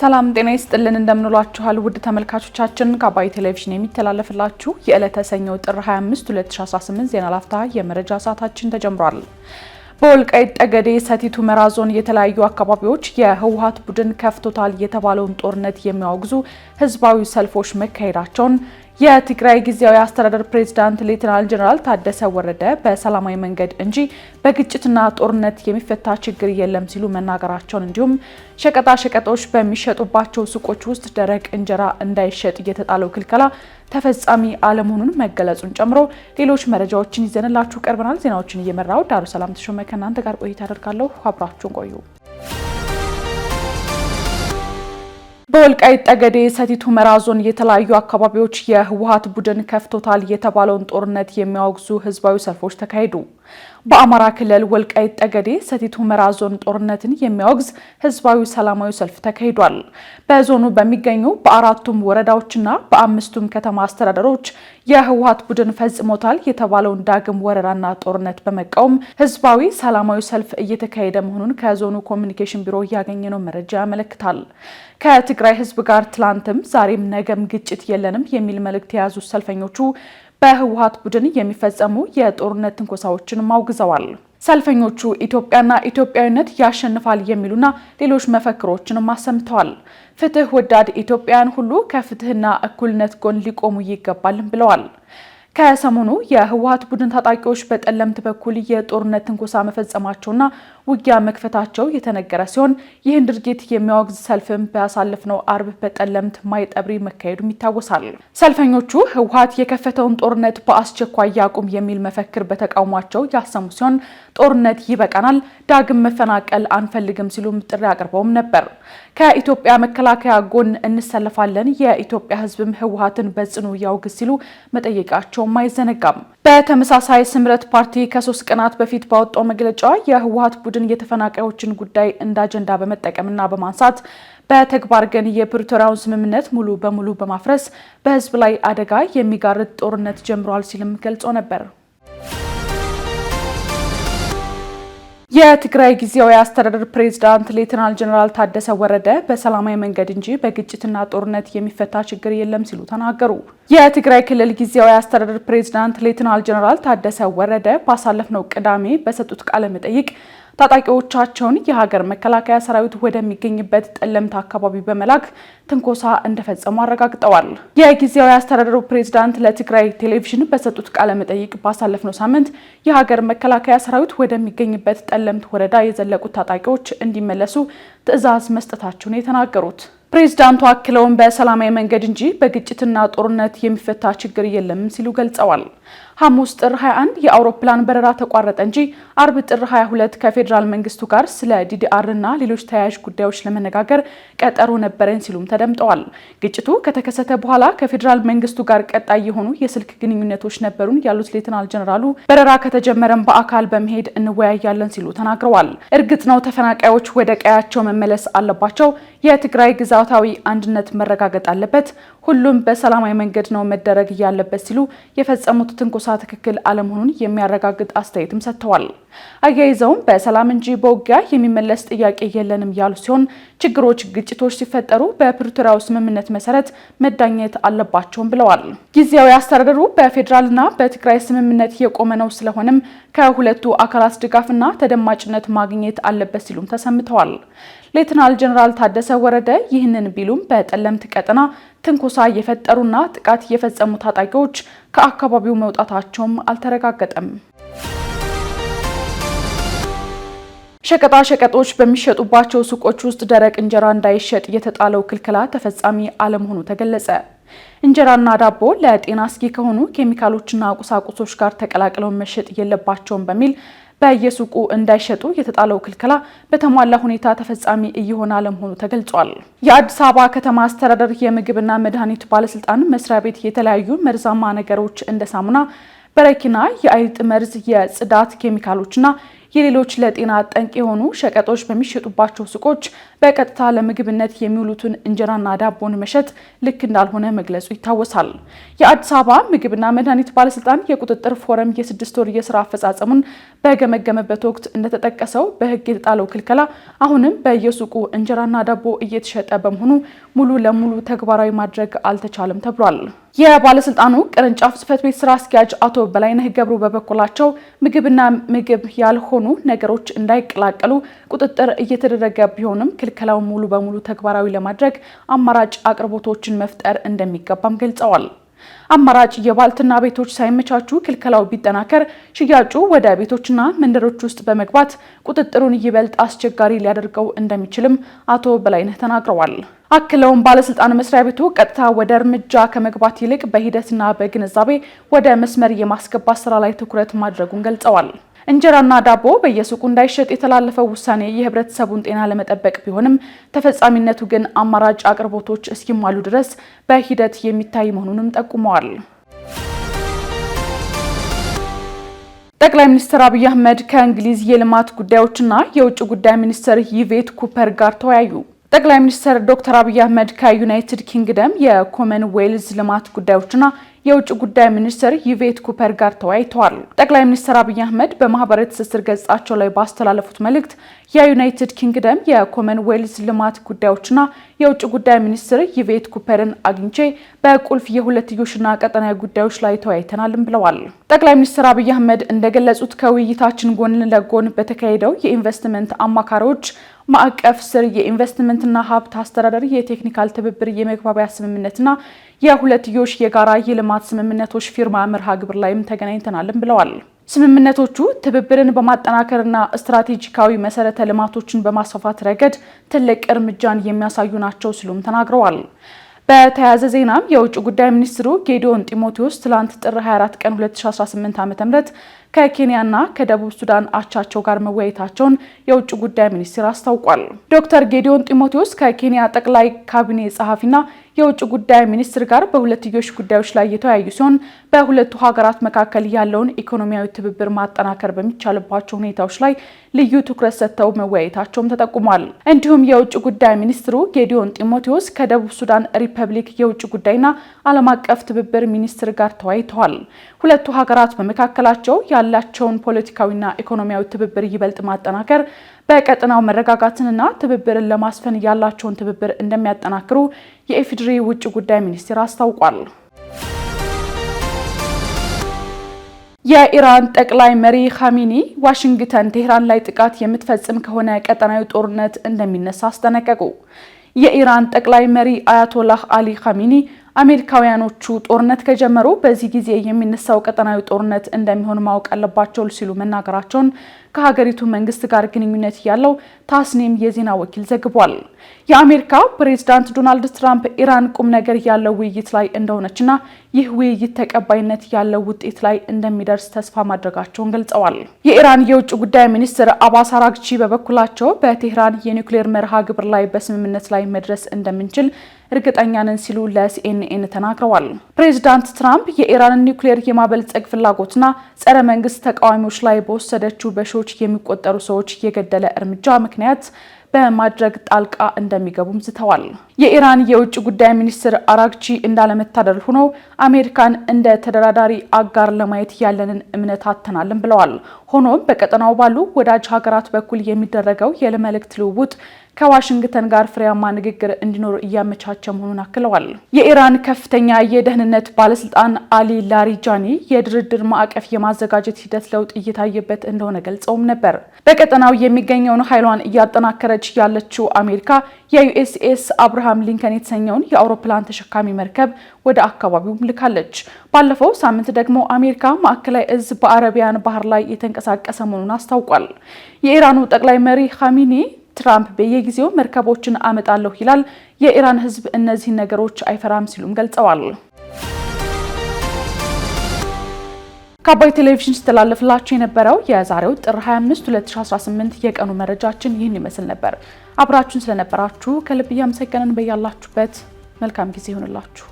ሰላም ጤና ይስጥልን እንደምንሏችኋል ውድ ተመልካቾቻችን ከአባይ ቴሌቪዥን የሚተላለፍላችሁ የዕለተ ሰኞ ጥር 25 2018 ዜና ላፍታ የመረጃ ሰዓታችን ተጀምሯል። በወልቃይት ጠገዴ ሰቲት ሁመራ ዞን የተለያዩ አካባቢዎች የህወሓት ቡድን ከፍቶታል የተባለውን ጦርነት የሚያወግዙ ህዝባዊ ሰልፎች መካሄዳቸውን የትግራይ ጊዜያዊ አስተዳደር ፕሬዝዳንት ሌተናል ጀነራል ታደሰ ወረደ በሰላማዊ መንገድ እንጂ በግጭትና ጦርነት የሚፈታ ችግር የለም ሲሉ መናገራቸውን እንዲሁም ሸቀጣ ሸቀጦች በሚሸጡባቸው ሱቆች ውስጥ ደረቅ እንጀራ እንዳይሸጥ የተጣለው ክልከላ ተፈጻሚ አለመሆኑን መገለጹን ጨምሮ ሌሎች መረጃዎችን ይዘንላችሁ ቀርበናል። ዜናዎችን እየመራው ዳሩ ሰላም ተሾመ ከእናንተ ጋር ቆይታ አደርጋለሁ። አብራችሁን ቆዩ። በወልቃይት ጠገዴ ሰቲት ሁመራ ዞን የተለያዩ አካባቢዎች የህወሓት ቡድን ከፍቶታል የተባለውን ጦርነት የሚያወግዙ ህዝባዊ ሰልፎች ተካሄዱ። በአማራ ክልል ወልቃይት ጠገዴ ሰቲት ሁመራ ዞን ጦርነትን የሚያወግዝ ህዝባዊ ሰላማዊ ሰልፍ ተካሂዷል። በዞኑ በሚገኙ በአራቱም ወረዳዎችና በአምስቱም ከተማ አስተዳደሮች የህወሓት ቡድን ፈጽሞታል የተባለውን ዳግም ወረራና ጦርነት በመቃወም ህዝባዊ ሰላማዊ ሰልፍ እየተካሄደ መሆኑን ከዞኑ ኮሚኒኬሽን ቢሮ ያገኘነው መረጃ ያመለክታል። ከትግራይ ህዝብ ጋር ትላንትም ዛሬም ነገም ግጭት የለንም የሚል መልእክት የያዙ ሰልፈኞቹ በህወሓት ቡድን የሚፈጸሙ የጦርነት ትንኮሳዎችን አውግዘዋል። ሰልፈኞቹ ኢትዮጵያና ኢትዮጵያዊነት ያሸንፋል የሚሉና ሌሎች መፈክሮችንም አሰምተዋል። ፍትህ ወዳድ ኢትዮጵያውያን ሁሉ ከፍትህና እኩልነት ጎን ሊቆሙ ይገባል ብለዋል። ከሰሞኑ የህወሓት ቡድን ታጣቂዎች በጠለምት በኩል የጦርነት ትንኮሳ መፈጸማቸውና ውጊያ መክፈታቸው የተነገረ ሲሆን ይህን ድርጊት የሚያወግዝ ሰልፍም ባሳለፍነው አርብ በጠለምት ማይጠብሪ መካሄዱም ይታወሳል። ሰልፈኞቹ ህወሓት የከፈተውን ጦርነት በአስቸኳይ ያቁም የሚል መፈክር በተቃውሟቸው ያሰሙ ሲሆን ጦርነት ይበቃናል፣ ዳግም መፈናቀል አንፈልግም ሲሉም ጥሪ አቅርበውም ነበር። ከኢትዮጵያ መከላከያ ጎን እንሰለፋለን፣ የኢትዮጵያ ህዝብም ህወሓትን በጽኑ ያውግዝ ሲሉ መጠየቃቸውም አይዘነጋም። በተመሳሳይ ስምረት ፓርቲ ከ3 ቀናት በፊት ባወጣው መግለጫ የህወሓት ቡድን የተፈናቃዮችን ጉዳይ እንደ አጀንዳ በመጠቀምና በማንሳት በተግባር ግን የፕሪቶሪያውን ስምምነት ሙሉ በሙሉ በማፍረስ በህዝብ ላይ አደጋ የሚጋርጥ ጦርነት ጀምሯል ሲልም ገልጾ ነበር። የትግራይ ጊዜያዊ አስተዳደር ፕሬዝዳንት ሌተናል ጀነራል ታደሰ ወረደ በሰላማዊ መንገድ እንጂ በግጭትና ጦርነት የሚፈታ ችግር የለም ሲሉ ተናገሩ። የትግራይ ክልል ጊዜያዊ አስተዳደር ፕሬዝዳንት ሌተናል ጀነራል ታደሰ ወረደ ባሳለፍነው ቅዳሜ በሰጡት ቃለ መጠይቅ ታጣቂዎቻቸውን የሀገር መከላከያ ሰራዊት ወደሚገኝበት ጠለምት አካባቢ በመላክ ትንኮሳ እንደፈጸሙ አረጋግጠዋል። የጊዜያዊ አስተዳደሩ ፕሬዝዳንት ለትግራይ ቴሌቪዥን በሰጡት ቃለ መጠይቅ ባሳለፍነው ሳምንት የሀገር መከላከያ ሰራዊት ወደሚገኝበት ጠለምት ወረዳ የዘለቁት ታጣቂዎች እንዲመለሱ ትዕዛዝ መስጠታቸውን የተናገሩት ፕሬዝዳንቱ አክለውን በሰላማዊ መንገድ እንጂ በግጭትና ጦርነት የሚፈታ ችግር የለም ሲሉ ገልጸዋል። ሐሙስ ጥር 21 የአውሮፕላን በረራ ተቋረጠ እንጂ አርብ ጥር 22 ከፌዴራል መንግስቱ ጋር ስለ ዲዲአር እና ሌሎች ተያያዥ ጉዳዮች ለመነጋገር ቀጠሮ ነበረን ሲሉም ተደምጠዋል። ግጭቱ ከተከሰተ በኋላ ከፌዴራል መንግስቱ ጋር ቀጣይ የሆኑ የስልክ ግንኙነቶች ነበሩን ያሉት ሌተናል ጀነራሉ በረራ ከተጀመረም በአካል በመሄድ እንወያያለን ሲሉ ተናግረዋል። እርግጥ ነው ተፈናቃዮች ወደ ቀያቸው መመለስ አለባቸው፣ የትግራይ ግዛታዊ አንድነት መረጋገጥ አለበት፣ ሁሉም በሰላማዊ መንገድ ነው መደረግ ያለበት ሲሉ የፈጸሙት ትንኮሳ ትክክል አለመሆኑን የሚያረጋግጥ አስተያየትም ሰጥተዋል። አያይዘውም በሰላም እንጂ በውጊያ የሚመለስ ጥያቄ የለንም ያሉ ሲሆን ችግሮች፣ ግጭቶች ሲፈጠሩ በፕሪቶሪያው ስምምነት መሰረት መዳኘት አለባቸውም ብለዋል። ጊዜያዊ አስተዳደሩ በፌዴራልና በትግራይ ስምምነት የቆመ ነው፣ ስለሆነም ከሁለቱ አካላት ድጋፍና ተደማጭነት ማግኘት አለበት ሲሉም ተሰምተዋል። ሌተናል ጀነራል ታደሰ ወረደ ይህንን ቢሉም በጠለምት ቀጠና ትንኮሳ የፈጠሩና ጥቃት የፈጸሙ ታጣቂዎች ከአካባቢው መውጣታቸውም አልተረጋገጠም። ሸቀጣ ሸቀጦች በሚሸጡባቸው ሱቆች ውስጥ ደረቅ እንጀራ እንዳይሸጥ የተጣለው ክልከላ ተፈጻሚ አለመሆኑ ተገለጸ። እንጀራና ዳቦ ለጤና አስጊ ከሆኑ ኬሚካሎችና ቁሳቁሶች ጋር ተቀላቅለው መሸጥ የለባቸውም በሚል በየሱቁ እንዳይሸጡ የተጣለው ክልከላ በተሟላ ሁኔታ ተፈጻሚ እየሆነ አለመሆኑ ተገልጿል። የአዲስ አበባ ከተማ አስተዳደር የምግብና መድኃኒት ባለስልጣን መስሪያ ቤት የተለያዩ መርዛማ ነገሮች እንደ ሳሙና፣ በረኪና፣ የአይጥ መርዝ፣ የጽዳት ኬሚካሎችና የሌሎች ለጤና ጠንቅ የሆኑ ሸቀጦች በሚሸጡባቸው ሱቆች በቀጥታ ለምግብነት የሚውሉትን እንጀራና ዳቦን መሸጥ ልክ እንዳልሆነ መግለጹ ይታወሳል። የአዲስ አበባ ምግብና መድኃኒት ባለስልጣን የቁጥጥር ፎረም የ6 ወር የስራ አፈጻጸሙን በገመገመበት ወቅት እንደተጠቀሰው በሕግ የተጣለው ክልከላ አሁንም በየሱቁ እንጀራና ዳቦ እየተሸጠ በመሆኑ ሙሉ ለሙሉ ተግባራዊ ማድረግ አልተቻለም ተብሏል። የባለስልጣኑ ቅርንጫፍ ጽሕፈት ቤት ስራ አስኪያጅ አቶ በላይነህ ገብሩ በበኩላቸው ምግብና ምግብ ያልሆኑ ነገሮች እንዳይቀላቀሉ ቁጥጥር እየተደረገ ቢሆንም ክልከላው ሙሉ በሙሉ ተግባራዊ ለማድረግ አማራጭ አቅርቦቶችን መፍጠር እንደሚገባም ገልጸዋል። አማራጭ የባልትና ቤቶች ሳይመቻቹ ክልከላው ቢጠናከር ሽያጩ ወደ ቤቶችና መንደሮች ውስጥ በመግባት ቁጥጥሩን ይበልጥ አስቸጋሪ ሊያደርገው እንደሚችልም አቶ በላይነህ ተናግረዋል። አክለውም ባለስልጣን መስሪያ ቤቱ ቀጥታ ወደ እርምጃ ከመግባት ይልቅ በሂደትና በግንዛቤ ወደ መስመር የማስገባት ስራ ላይ ትኩረት ማድረጉን ገልጸዋል። እንጀራና ዳቦ በየሱቁ እንዳይሸጥ የተላለፈው ውሳኔ የህብረተሰቡን ጤና ለመጠበቅ ቢሆንም ተፈጻሚነቱ ግን አማራጭ አቅርቦቶች እስኪሟሉ ድረስ በሂደት የሚታይ መሆኑንም ጠቁመዋል። ጠቅላይ ሚኒስትር አብይ አህመድ ከእንግሊዝ የልማት ጉዳዮችና የውጭ ጉዳይ ሚኒስትር ይቬት ኩፐር ጋር ተወያዩ። ጠቅላይ ሚኒስትር ዶክተር አብይ አህመድ ከዩናይትድ ኪንግደም የኮመንዌልዝ ልማት ጉዳዮችና የውጭ ጉዳይ ሚኒስትር ይቬት ኩፐር ጋር ተወያይተዋል። ጠቅላይ ሚኒስትር አብይ አህመድ በማህበራዊ ትስስር ገጻቸው ላይ ባስተላለፉት መልእክት የዩናይትድ ኪንግደም የኮመንዌልዝ ልማት ጉዳዮችና የውጭ ጉዳይ ሚኒስትር ይቬት ኩፐርን አግኝቼ በቁልፍ የሁለትዮሽና ቀጠናዊ ጉዳዮች ላይ ተወያይተናልም ብለዋል። ጠቅላይ ሚኒስትር አብይ አህመድ እንደገለጹት ከውይይታችን ጎን ለጎን በተካሄደው የኢንቨስትመንት አማካሪዎች ማዕቀፍ ስር የኢንቨስትመንትና ሀብት አስተዳደር የቴክኒካል ትብብር የመግባቢያ ስምምነትና የሁለትዮሽ የጋራ የልማት ስምምነቶች ፊርማ መርሃ ግብር ላይም ተገናኝተናልም ብለዋል። ስምምነቶቹ ትብብርን በማጠናከርና ስትራቴጂካዊ መሰረተ ልማቶችን በማስፋፋት ረገድ ትልቅ እርምጃን የሚያሳዩ ናቸው ሲሉም ተናግረዋል። በተያያዘ ዜናም የውጭ ጉዳይ ሚኒስትሩ ጌዲዮን ጢሞቴዎስ ትላንት ጥር 24 ቀን 2018 ዓ.ም ከኬንያና ከደቡብ ሱዳን አቻቸው ጋር መወያየታቸውን የውጭ ጉዳይ ሚኒስቴር አስታውቋል። ዶክተር ጌዲዮን ጢሞቴዎስ ከኬንያ ጠቅላይ ካቢኔ ጸሐፊና የውጭ ጉዳይ ሚኒስትር ጋር በሁለትዮሽ ጉዳዮች ላይ የተወያዩ ሲሆን በሁለቱ ሀገራት መካከል ያለውን ኢኮኖሚያዊ ትብብር ማጠናከር በሚቻልባቸው ሁኔታዎች ላይ ልዩ ትኩረት ሰጥተው መወያየታቸውም ተጠቁሟል። እንዲሁም የውጭ ጉዳይ ሚኒስትሩ ጌዲዮን ጢሞቴዎስ ከደቡብ ሱዳን ሪፐብሊክ የውጭ ጉዳይና ዓለም አቀፍ ትብብር ሚኒስትር ጋር ተወያይተዋል። ሁለቱ ሀገራት በመካከላቸው ያላቸውን ፖለቲካዊና ኢኮኖሚያዊ ትብብር ይበልጥ ማጠናከር በቀጠናው መረጋጋትንና ትብብርን ለማስፈን ያላቸውን ትብብር እንደሚያጠናክሩ የኢፌዴሪ ውጭ ጉዳይ ሚኒስቴር አስታውቋል። የኢራን ጠቅላይ መሪ ኻሜኒ ዋሽንግተን ቴህራን ላይ ጥቃት የምትፈጽም ከሆነ ቀጠናዊ ጦርነት እንደሚነሳ አስጠነቀቁ። የኢራን ጠቅላይ መሪ አያቶላህ አሊ ኻሜኒ አሜሪካውያኖቹ ጦርነት ከጀመሩ በዚህ ጊዜ የሚነሳው ቀጠናዊ ጦርነት እንደሚሆን ማወቅ አለባቸው ሲሉ መናገራቸውን ከሀገሪቱ መንግስት ጋር ግንኙነት ያለው ታስኒም የዜና ወኪል ዘግቧል። የአሜሪካ ፕሬዝዳንት ዶናልድ ትራምፕ ኢራን ቁም ነገር ያለው ውይይት ላይ እንደሆነችና ይህ ውይይት ተቀባይነት ያለው ውጤት ላይ እንደሚደርስ ተስፋ ማድረጋቸውን ገልጸዋል። የኢራን የውጭ ጉዳይ ሚኒስትር አባስ አራግቺ በበኩላቸው በቴህራን የኒውክሌር መርሃ ግብር ላይ በስምምነት ላይ መድረስ እንደምንችል እርግጠኛ ነን ሲሉ ለሲኤንኤን ተናግረዋል። ፕሬዝዳንት ትራምፕ የኢራንን ኒውክሌር የማበልጸግ ፍላጎትና ጸረ መንግስት ተቃዋሚዎች ላይ በወሰደችው በሺዎች የሚቆጠሩ ሰዎች የገደለ እርምጃ ምክንያት በማድረግ ጣልቃ እንደሚገቡም ዝተዋል። የኢራን የውጭ ጉዳይ ሚኒስትር አራግቺ እንዳለመታደል ሆኖ አሜሪካን እንደ ተደራዳሪ አጋር ለማየት ያለንን እምነት አጥተናልም ብለዋል። ሆኖም በቀጠናው ባሉ ወዳጅ ሀገራት በኩል የሚደረገው የመልእክት ልውውጥ ከዋሽንግተን ጋር ፍሬያማ ንግግር እንዲኖር እያመቻቸ መሆኑን አክለዋል። የኢራን ከፍተኛ የደህንነት ባለስልጣን አሊ ላሪጃኒ የድርድር ማዕቀፍ የማዘጋጀት ሂደት ለውጥ እየታየበት እንደሆነ ገልጸውም ነበር። በቀጠናው የሚገኘውን ኃይሏን እያጠናከረች ያለችው አሜሪካ የዩኤስኤስ አብርሃም ሊንከን የተሰኘውን የአውሮፕላን ተሸካሚ መርከብ ወደ አካባቢው ልካለች። ባለፈው ሳምንት ደግሞ አሜሪካ ማዕከላዊ እዝ በአረቢያን ባህር ላይ የተንቀሳቀሰ መሆኑን አስታውቋል። የኢራኑ ጠቅላይ መሪ ኻሜኒ ትራምፕ በየጊዜው መርከቦችን አመጣለሁ ይላል፣ የኢራን ሕዝብ እነዚህ ነገሮች አይፈራም ሲሉም ገልጸዋል። ከአባይ ቴሌቪዥን ሲተላለፍላችሁ የነበረው የዛሬው ጥር 25 2018 የቀኑ መረጃችን ይህን ይመስል ነበር። አብራችሁን ስለነበራችሁ ከልብ እያመሰገንን በያላችሁበት መልካም ጊዜ ይሁንላችሁ።